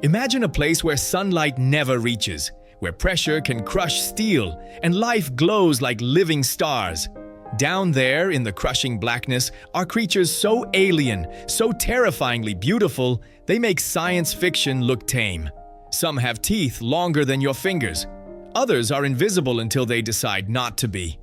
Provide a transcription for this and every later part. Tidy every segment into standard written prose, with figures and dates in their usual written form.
Imagine a place where sunlight never reaches, where pressure can crush steel and life glows like living stars. Down there in the crushing blackness are creatures so alien, so terrifyingly beautiful, they make science fiction look tame. Some have teeth longer than your fingers. Others are invisible until they decide not to be.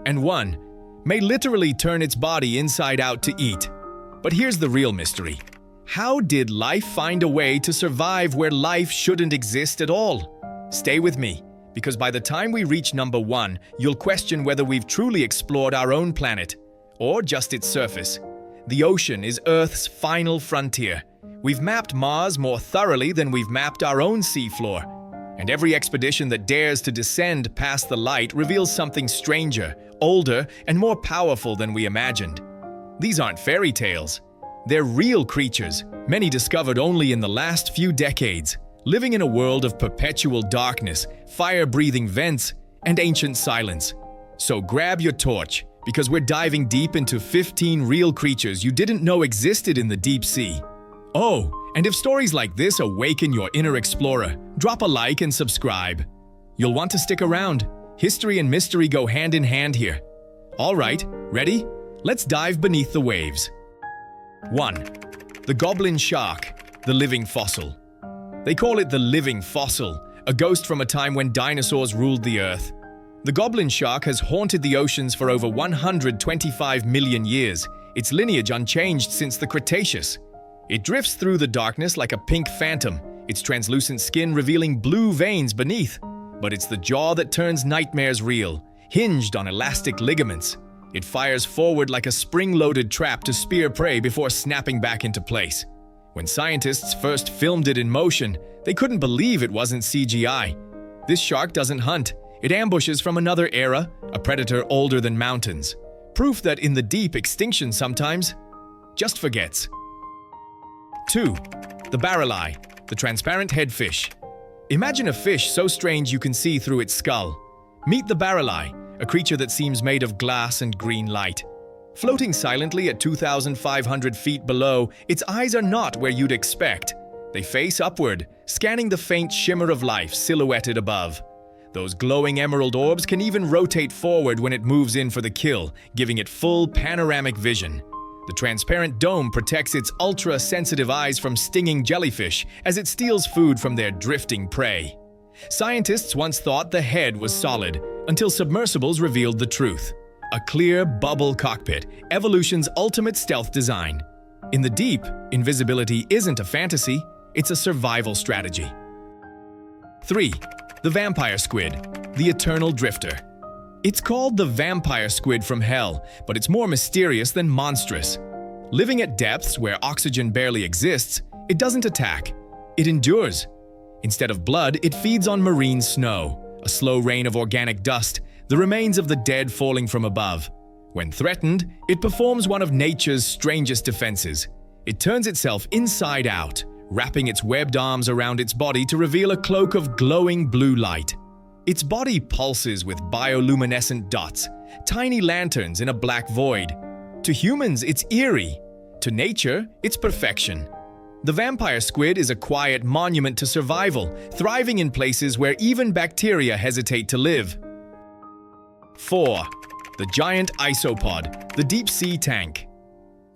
And one may literally turn its body inside out to eat. But here's the real mystery. How did life find a way to survive where life shouldn't exist at all? Stay with me, because by the time we reach number 1, you'll question whether we've truly explored our own planet, or just its surface. The ocean is Earth's final frontier. We've mapped Mars more thoroughly than we've mapped our own seafloor. And every expedition that dares to descend past the light reveals something stranger, older, and more powerful than we imagined. These aren't fairy tales. They're real creatures, many discovered only in the last few decades, living in a world of perpetual darkness, fire-breathing vents, and ancient silence. So grab your torch, because we're diving deep into 15 real creatures you didn't know existed in the deep sea. Oh, and if stories like this awaken your inner explorer, drop a like and subscribe. You'll want to stick around. History and mystery go hand in hand here. All right, ready? Let's dive beneath the waves. 1. The goblin shark, the living fossil. They call it the living fossil, a ghost from a time when dinosaurs ruled the earth. The goblin shark has haunted the oceans for over 125 million years, its lineage unchanged since the Cretaceous. It drifts through the darkness like a pink phantom, its translucent skin revealing blue veins beneath. But it's the jaw that turns nightmares real, hinged on elastic ligaments. It fires forward like a spring-loaded trap to spear prey before snapping back into place. When scientists first filmed it in motion, they couldn't believe it wasn't CGI. This shark doesn't hunt. It ambushes from another era, a predator older than mountains. Proof that in the deep, extinction sometimes just forgets. 2. The barrel-eye, the transparent headfish. Imagine a fish so strange you can see through its skull. Meet the barrel-eye, a creature that seems made of glass and green light. Floating silently at 2,500 feet below, its eyes are not where you'd expect. They face upward, scanning the faint shimmer of life silhouetted above. Those glowing emerald orbs can even rotate forward when it moves in for the kill, giving it full panoramic vision. The transparent dome protects its ultra-sensitive eyes from stinging jellyfish as it steals food from their drifting prey. Scientists once thought the head was solid, until submersibles revealed the truth. A clear bubble cockpit, evolution's ultimate stealth design. In the deep, invisibility isn't a fantasy, it's a survival strategy. 3. The vampire squid, the eternal drifter. It's called the vampire squid from hell, but it's more mysterious than monstrous. Living at depths where oxygen barely exists, it doesn't attack. It endures. Instead of blood, it feeds on marine snow, a slow rain of organic dust, the remains of the dead falling from above. When threatened, it performs one of nature's strangest defenses. It turns itself inside out, wrapping its webbed arms around its body to reveal a cloak of glowing blue light. Its body pulses with bioluminescent dots, tiny lanterns in a black void. To humans, it's eerie. To nature, it's perfection. The vampire squid is a quiet monument to survival, thriving in places where even bacteria hesitate to live. 4. The giant isopod, the deep-sea tank.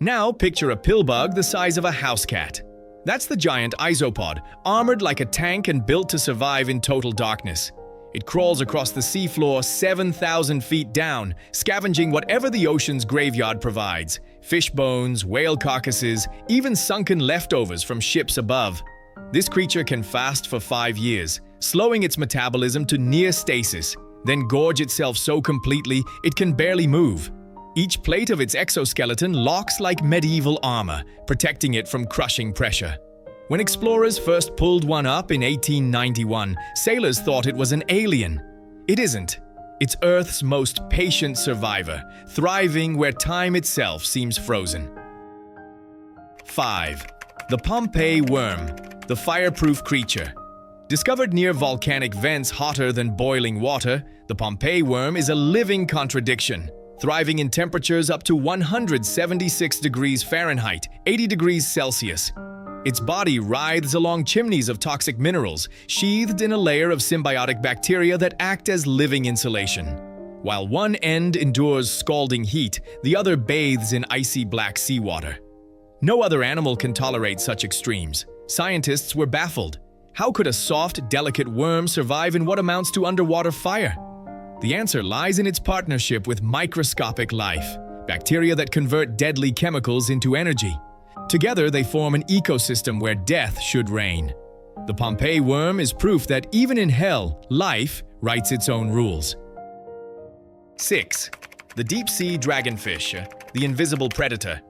Now picture a pill bug the size of a house cat. That's the giant isopod, armored like a tank and built to survive in total darkness. It crawls across the seafloor 7,000 feet down, scavenging whatever the ocean's graveyard provides. Fish bones, whale carcasses, even sunken leftovers from ships above. This creature can fast for 5 years, slowing its metabolism to near stasis, then gorge itself so completely it can barely move. Each plate of its exoskeleton locks like medieval armor, protecting it from crushing pressure. When explorers first pulled one up in 1891, sailors thought it was an alien. It isn't. It's Earth's most patient survivor, thriving where time itself seems frozen. 5. The Pompeii worm, the fireproof creature. Discovered near volcanic vents hotter than boiling water, the Pompeii worm is a living contradiction, thriving in temperatures up to 176 degrees Fahrenheit, 80 degrees Celsius. Its body writhes along chimneys of toxic minerals, sheathed in a layer of symbiotic bacteria that act as living insulation. While one end endures scalding heat, the other bathes in icy black seawater. No other animal can tolerate such extremes. Scientists were baffled. How could a soft, delicate worm survive in what amounts to underwater fire? The answer lies in its partnership with microscopic life, bacteria that convert deadly chemicals into energy. Together, they form an ecosystem where death should reign. The Pompeii worm is proof that even in hell, life writes its own rules. 6. The deep-sea dragonfish, the invisible predator.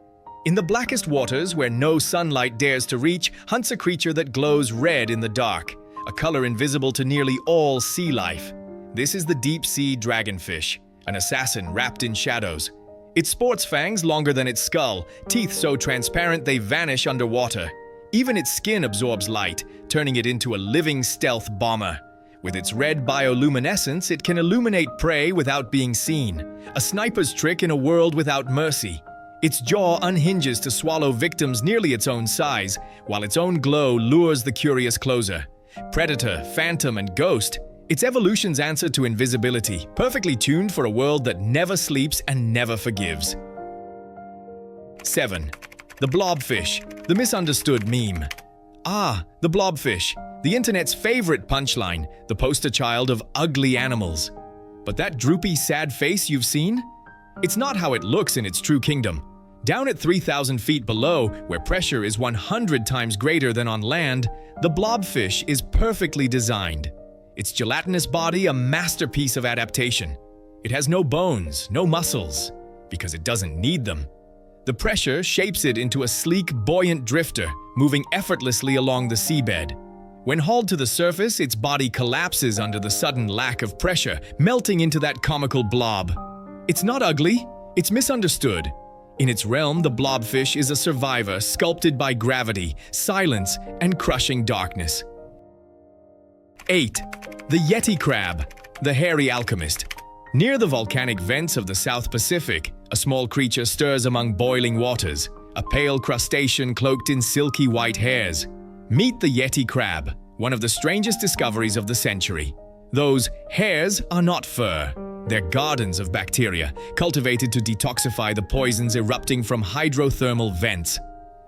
In the blackest waters, where no sunlight dares to reach, hunts a creature that glows red in the dark, a color invisible to nearly all sea life. This is the deep-sea dragonfish, an assassin wrapped in shadows. It sports fangs longer than its skull, teeth so transparent they vanish underwater. Even its skin absorbs light, turning it into a living stealth bomber. With its red bioluminescence, it can illuminate prey without being seen, a sniper's trick in a world without mercy. Its jaw unhinges to swallow victims nearly its own size, while its own glow lures the curious closer. Predator, phantom, and ghost, its evolution's answer to invisibility, perfectly tuned for a world that never sleeps and never forgives. 7. The blobfish, the misunderstood meme. Ah, the blobfish, the internet's favorite punchline, the poster child of ugly animals. But that droopy, sad face you've seen? It's not how it looks in its true kingdom. Down at 3,000 feet below, where pressure is 100 times greater than on land, the blobfish is perfectly designed. Its gelatinous body a masterpiece of adaptation. It has no bones, no muscles, because it doesn't need them. The pressure shapes it into a sleek, buoyant drifter, moving effortlessly along the seabed. When hauled to the surface, its body collapses under the sudden lack of pressure, melting into that comical blob. It's not ugly, it's misunderstood. In its realm, the blobfish is a survivor sculpted by gravity, silence, and crushing darkness. 8. The Yeti crab, the hairy alchemist. Near the volcanic vents of the South Pacific, a small creature stirs among boiling waters, a pale crustacean cloaked in silky white hairs. Meet the Yeti crab, one of the strangest discoveries of the century. Those hairs are not fur. They're gardens of bacteria, cultivated to detoxify the poisons erupting from hydrothermal vents.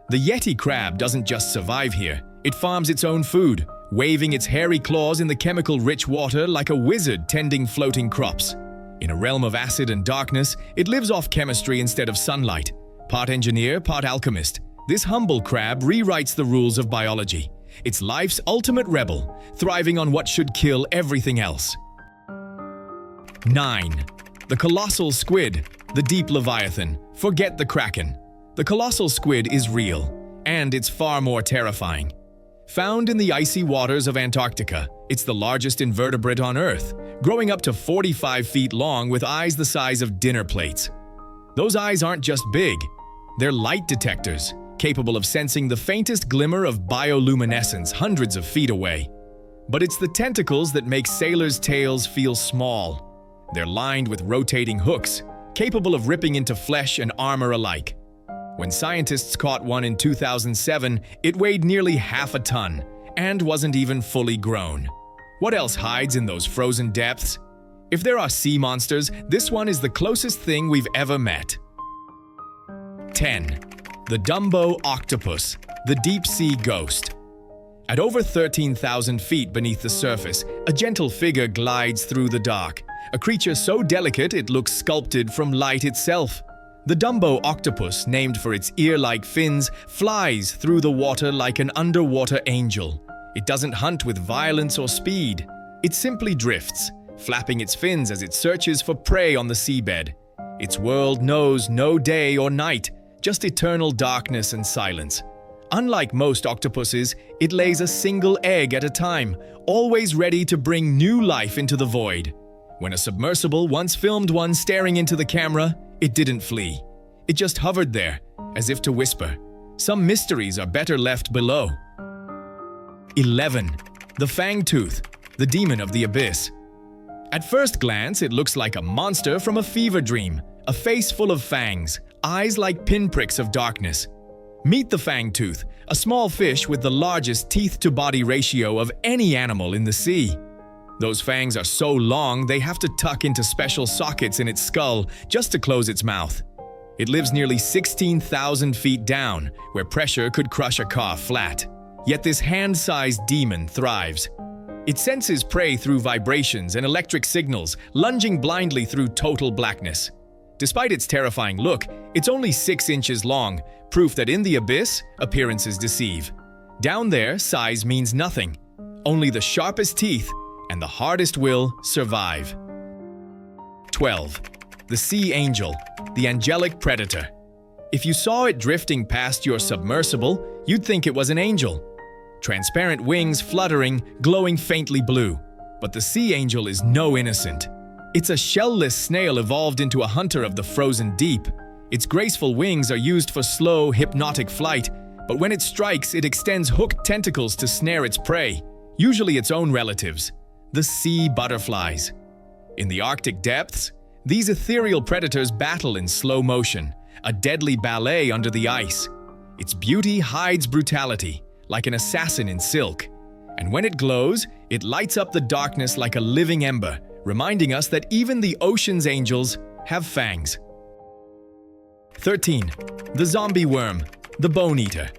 The Yeti crab doesn't just survive here, it farms its own food, waving its hairy claws in the chemical-rich water like a wizard tending floating crops. In a realm of acid and darkness, it lives off chemistry instead of sunlight. Part engineer, part alchemist, this humble crab rewrites the rules of biology. It's life's ultimate rebel, thriving on what should kill everything else. 9. The colossal squid, the deep leviathan. Forget the kraken. The colossal squid is real, and it's far more terrifying. Found in the icy waters of Antarctica, it's the largest invertebrate on Earth, growing up to 45 feet long with eyes the size of dinner plates. Those eyes aren't just big, they're light detectors, capable of sensing the faintest glimmer of bioluminescence hundreds of feet away. But it's the tentacles that make sailors' tails feel small. They're lined with rotating hooks, capable of ripping into flesh and armor alike. When scientists caught one in 2007, it weighed nearly half a ton and wasn't even fully grown. What else hides in those frozen depths? If there are sea monsters, this one is the closest thing we've ever met. 10. The Dumbo octopus, the deep-sea ghost. At over 13,000 feet beneath the surface, a gentle figure glides through the dark, a creature so delicate it looks sculpted from light itself. The Dumbo octopus, named for its ear-like fins, flies through the water like an underwater angel. It doesn't hunt with violence or speed. It simply drifts, flapping its fins as it searches for prey on the seabed. Its world knows no day or night, just eternal darkness and silence. Unlike most octopuses, it lays a single egg at a time, always ready to bring new life into the void. When a submersible once filmed one staring into the camera, it didn't flee. It just hovered there, as if to whisper, "Some mysteries are better left below." 11. The Fangtooth, the demon of the abyss. At first glance, it looks like a monster from a fever dream, a face full of fangs, eyes like pinpricks of darkness. Meet the fangtooth, a small fish with the largest teeth-to-body ratio of any animal in the sea. Those fangs are so long they have to tuck into special sockets in its skull just to close its mouth. It lives nearly 16,000 feet down, where pressure could crush a car flat. Yet this hand-sized demon thrives. It senses prey through vibrations and electric signals, lunging blindly through total blackness. Despite its terrifying look, it's only 6 inches long, proof that in the abyss, appearances deceive. Down there, size means nothing. Only the sharpest teeth and the hardest will survive. 12. The sea angel, the angelic predator. If you saw it drifting past your submersible, you'd think it was an angel. Transparent wings fluttering, glowing faintly blue. But the sea angel is no innocent. It's a shell-less snail evolved into a hunter of the frozen deep. Its graceful wings are used for slow, hypnotic flight, but when it strikes, it extends hooked tentacles to snare its prey, usually its own relatives, the sea butterflies. In the Arctic depths, these ethereal predators battle in slow motion, a deadly ballet under the ice. Its beauty hides brutality, like an assassin in silk. And when it glows, it lights up the darkness like a living ember, reminding us that even the ocean's angels have fangs. 13. The zombie worm, the bone eater.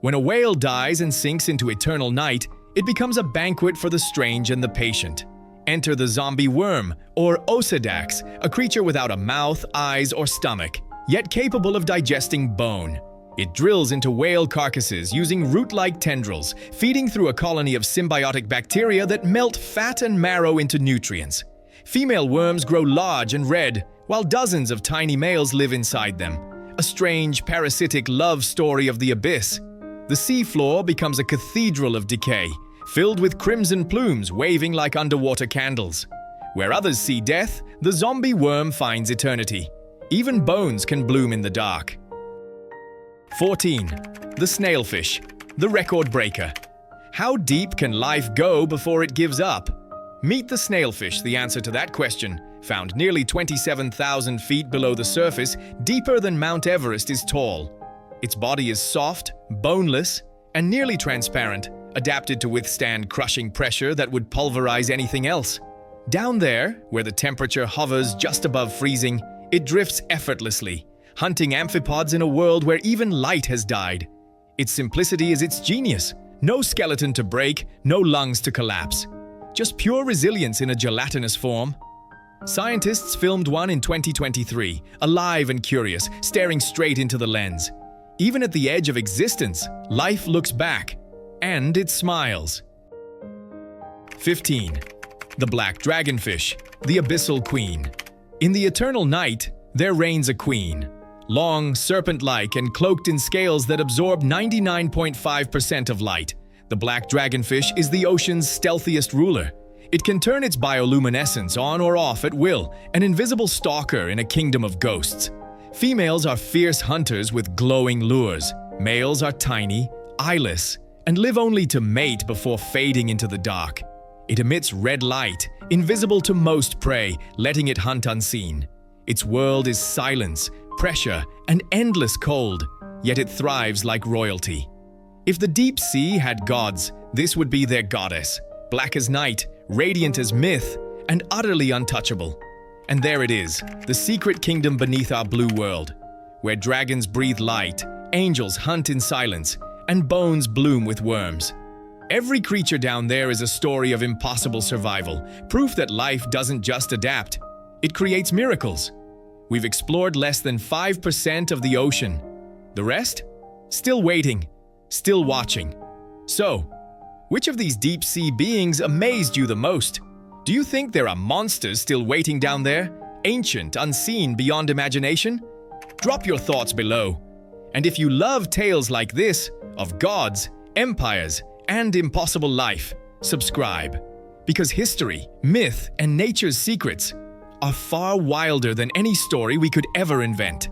When a whale dies and sinks into eternal night, it becomes a banquet for the strange and the patient. Enter the zombie worm, or Osedax, a creature without a mouth, eyes, or stomach, yet capable of digesting bone. It drills into whale carcasses using root-like tendrils, feeding through a colony of symbiotic bacteria that melt fat and marrow into nutrients. Female worms grow large and red, while dozens of tiny males live inside them. A strange, parasitic love story of the abyss. The seafloor becomes a cathedral of decay, filled with crimson plumes waving like underwater candles. Where others see death, the zombie worm finds eternity. Even bones can bloom in the dark. 14. The snailfish, the record breaker. How deep can life go before it gives up? Meet the snailfish, the answer to that question. Found nearly 27,000 feet below the surface, deeper than Mount Everest is tall. Its body is soft, boneless, and nearly transparent, adapted to withstand crushing pressure that would pulverize anything else. Down there, where the temperature hovers just above freezing, it drifts effortlessly, hunting amphipods in a world where even light has died. Its simplicity is its genius. No skeleton to break, no lungs to collapse. Just pure resilience in a gelatinous form. Scientists filmed one in 2023, alive and curious, staring straight into the lens. Even at the edge of existence, life looks back, and it smiles. 15. The black dragonfish, the abyssal queen. In the eternal night, there reigns a queen. Long, serpent-like, and cloaked in scales that absorb 99.5% of light. The black dragonfish is the ocean's stealthiest ruler. It can turn its bioluminescence on or off at will, an invisible stalker in a kingdom of ghosts. Females are fierce hunters with glowing lures. Males are tiny, eyeless, and live only to mate before fading into the dark. It emits red light, invisible to most prey, letting it hunt unseen. Its world is silence, pressure, and endless cold, yet it thrives like royalty. If the deep sea had gods, this would be their goddess, black as night, radiant as myth, and utterly untouchable. And there it is, the secret kingdom beneath our blue world, where dragons breathe light, angels hunt in silence, and bones bloom with worms. Every creature down there is a story of impossible survival, proof that life doesn't just adapt, it creates miracles. We've explored less than 5% of the ocean. The rest? Still waiting, still watching. So, which of these deep-sea beings amazed you the most? Do you think there are monsters still waiting down there, ancient, unseen, beyond imagination? Drop your thoughts below. And if you love tales like this, of gods, empires, and impossible life, subscribe. Because history, myth, and nature's secrets are far wilder than any story we could ever invent.